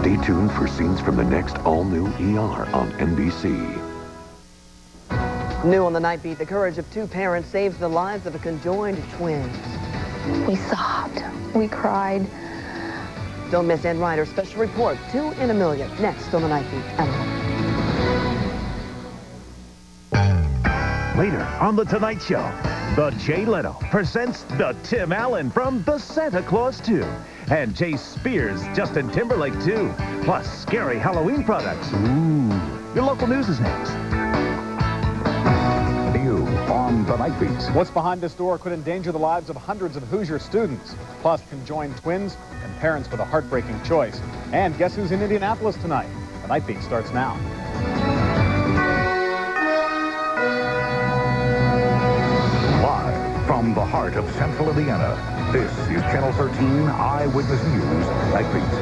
Stay tuned for scenes from the next all-new ER on NBC. New on the Night Beat, the courage of two parents saves the lives of a conjoined twins. We sobbed. We cried. Don't miss Ann Ryder's special report, 2 in a Million, next on the Night Beat. Later on The Tonight Show, the Jay Leno presents the Tim Allen from The Santa Claus 2. And Jay Spears, Justin Timberlake 2. Plus scary Halloween products. Ooh. Your local news is next. You on The Night Beats. What's behind this door could endanger the lives of hundreds of Hoosier students, plus conjoined twins and parents with a heartbreaking choice. And guess who's in Indianapolis tonight? The Night Beat starts now. Live from the heart of Central Indiana, this is Channel 13 Eyewitness News Night Beats.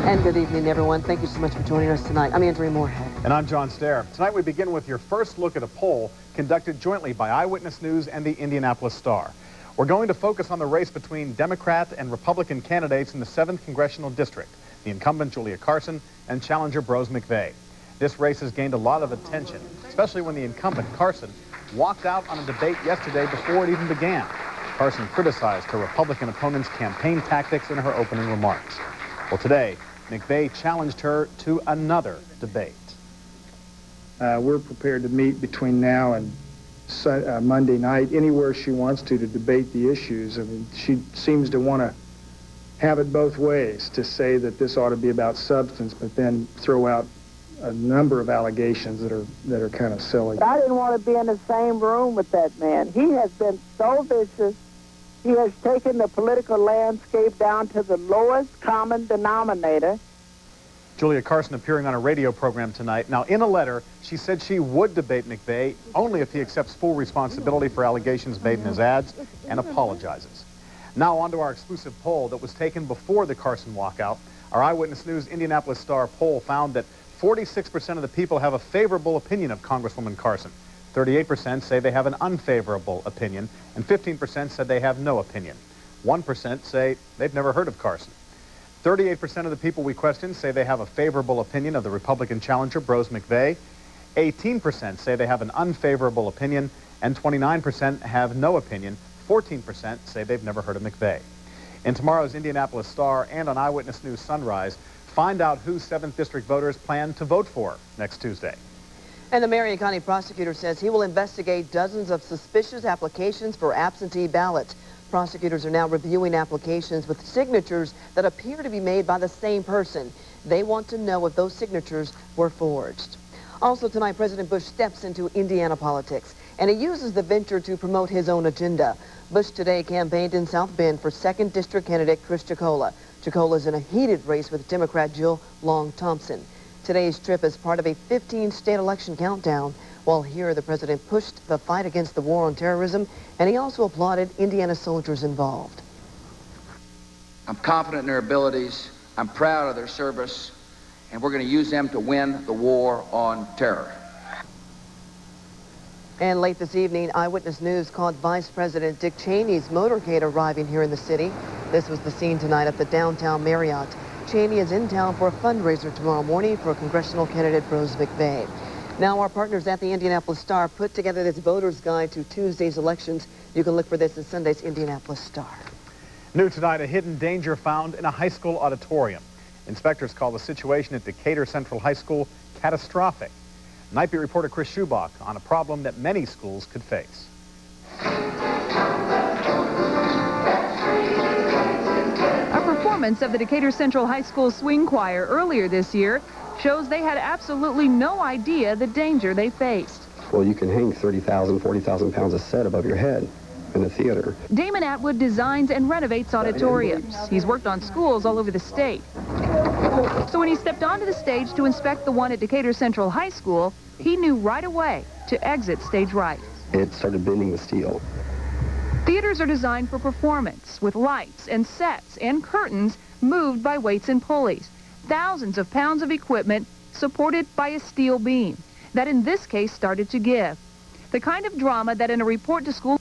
And good evening, everyone. Thank you so much for joining us tonight. I'm Andrea Morehead. And I'm John Stehr. Tonight we begin with your first look at a poll conducted jointly by Eyewitness News and the Indianapolis Star. We're going to focus on the race between Democrat and Republican candidates in the 7th Congressional District, the incumbent Julia Carson and challenger Brose McVeigh. This race has gained a lot of attention, especially when the incumbent, Carson, walked out on a debate yesterday before it even began. Carson criticized her Republican opponent's campaign tactics in her opening remarks. Well, today, McVeigh challenged her to another debate. We're prepared to meet between now and Monday night, anywhere she wants to debate the issues. I mean, she seems to want to have it both ways, to say that this ought to be about substance, but then throw out a number of allegations that are kind of silly. I didn't want to be in the same room with that man. He has been so vicious. He has taken the political landscape down to the lowest common denominator. Julia Carson appearing on a radio program tonight. Now, in a letter, she said she would debate McVeigh only if he accepts full responsibility for allegations made in his ads and apologizes. Now on to our exclusive poll that was taken before the Carson walkout. Our Eyewitness News Indianapolis Star poll found that 46% of the people have a favorable opinion of Congresswoman Carson. 38% say they have an unfavorable opinion, and 15% said they have no opinion. 1% say they've never heard of Carson. 38% of the people we questioned say they have a favorable opinion of the Republican challenger, Brose McVeigh. 18% say they have an unfavorable opinion, and 29% have no opinion. 14% say they've never heard of McVeigh. In tomorrow's Indianapolis Star and on Eyewitness News Sunrise, find out who 7th District voters plan to vote for next Tuesday. And the Marion County prosecutor says he will investigate dozens of suspicious applications for absentee ballots. Prosecutors are now reviewing applications with signatures that appear to be made by the same person. They want to know if those signatures were forged. Also tonight, President Bush steps into Indiana politics, and he uses the venture to promote his own agenda. Bush today campaigned in South Bend for 2nd District candidate Chris Chicola. Chicola is in a heated race with Democrat Jill Long Thompson. Today's trip is part of a 15-state election countdown. While here, the president pushed the fight against the war on terrorism, and he also applauded Indiana soldiers involved. I'm confident in their abilities. I'm proud of their service, and we're going to use them to win the war on terror. And late this evening, Eyewitness News caught Vice President Dick Cheney's motorcade arriving here in the city. This was the scene tonight at the downtown Marriott. Cheney is in town for a fundraiser tomorrow morning for congressional candidate Brose McVeigh. Now, our partners at the Indianapolis Star put together this voter's guide to Tuesday's elections. You can look for this in Sunday's Indianapolis Star. New tonight, a hidden danger found in a high school auditorium. Inspectors call the situation at Decatur Central High School catastrophic. Night Beat reporter Chris Schubach on a problem that many schools could face. A performance of the Decatur Central High School Swing Choir earlier this year shows they had absolutely no idea the danger they faced. Well, you can hang 30,000, 40,000 pounds of set above your head in a theater. Damon Atwood designs and renovates auditoriums. He's worked on schools all over the state. So when he stepped onto the stage to inspect the one at Decatur Central High School, he knew right away to exit stage right. It started bending the steel. Theaters are designed for performance, with lights and sets and curtains moved by weights and pulleys. Thousands of pounds of equipment supported by a steel beam that in this case started to give. The kind of drama that in a report to school